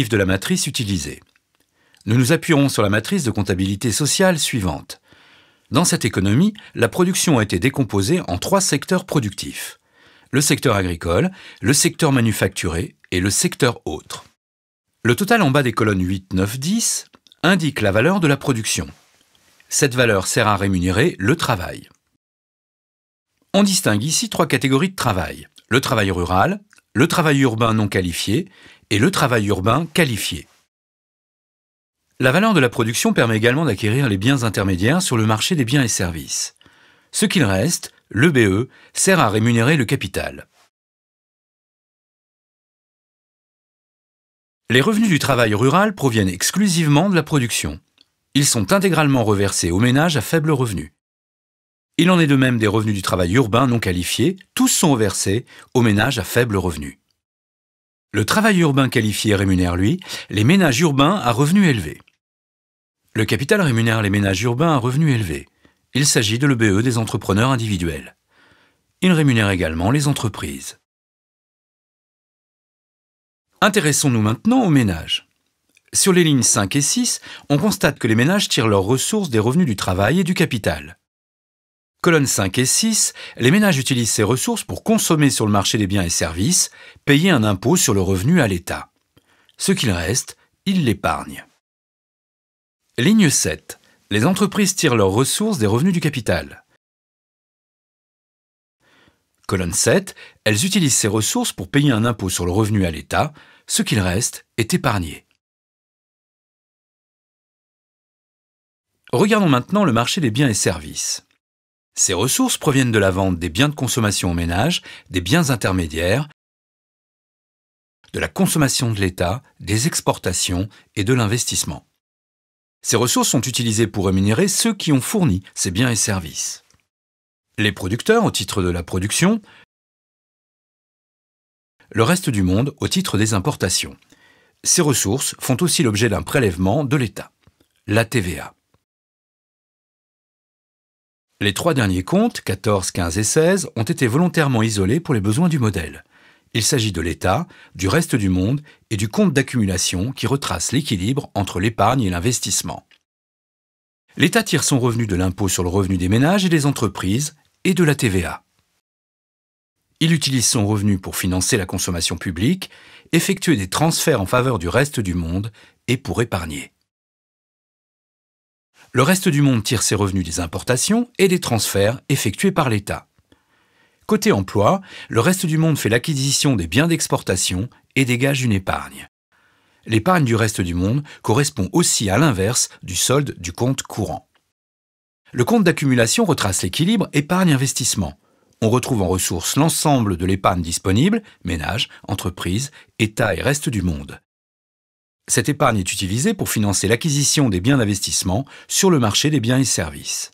de la matrice utilisée. Nous nous appuierons sur la matrice de comptabilité sociale suivante. Dans cette économie, la production a été décomposée en 3 secteurs productifs. Le secteur agricole, le secteur manufacturé et le secteur autre. Le total en bas des colonnes 8, 9, 10 indique la valeur de la production. Cette valeur sert à rémunérer le travail. On distingue ici 3 catégories de travail. Le travail rural, le travail urbain non qualifié et le travail urbain qualifié. La valeur de la production permet également d'acquérir les biens intermédiaires sur le marché des biens et services. Ce qu'il reste, le BE, sert à rémunérer le capital. Les revenus du travail rural proviennent exclusivement de la production. Ils sont intégralement reversés aux ménages à faible revenu. Il en est de même des revenus du travail urbain non qualifié, tous sont reversés aux ménages à faible revenu. Le travail urbain qualifié rémunère, lui, les ménages urbains à revenus élevés. Le capital rémunère les ménages urbains à revenus élevés. Il s'agit de l'EBE des entrepreneurs individuels. Il rémunère également les entreprises. Intéressons-nous maintenant aux ménages. Sur les lignes 5 et 6, on constate que les ménages tirent leurs ressources des revenus du travail et du capital. Colonnes 5 et 6, les ménages utilisent ces ressources pour consommer sur le marché des biens et services, payer un impôt sur le revenu à l'État. Ce qu'il reste, ils l'épargnent. Ligne 7. Les entreprises tirent leurs ressources des revenus du capital. Colonne 7. Elles utilisent ces ressources pour payer un impôt sur le revenu à l'État. Ce qu'il reste est épargné. Regardons maintenant le marché des biens et services. Ces ressources proviennent de la vente des biens de consommation aux ménages, des biens intermédiaires, de la consommation de l'État, des exportations et de l'investissement. Ces ressources sont utilisées pour rémunérer ceux qui ont fourni ces biens et services. Les producteurs au titre de la production, le reste du monde au titre des importations. Ces ressources font aussi l'objet d'un prélèvement de l'État, la TVA. Les 3 derniers comptes, 14, 15 et 16, ont été volontairement isolés pour les besoins du modèle. Il s'agit de l'État, du reste du monde et du compte d'accumulation qui retrace l'équilibre entre l'épargne et l'investissement. L'État tire son revenu de l'impôt sur le revenu des ménages et des entreprises et de la TVA. Il utilise son revenu pour financer la consommation publique, effectuer des transferts en faveur du reste du monde et pour épargner. Le reste du monde tire ses revenus des importations et des transferts effectués par l'État. Côté emploi, le reste du monde fait l'acquisition des biens d'exportation et dégage une épargne. L'épargne du reste du monde correspond aussi à l'inverse du solde du compte courant. Le compte d'accumulation retrace l'équilibre épargne-investissement. On retrouve en ressources l'ensemble de l'épargne disponible, ménages, entreprises, État et reste du monde. Cette épargne est utilisée pour financer l'acquisition des biens d'investissement sur le marché des biens et services.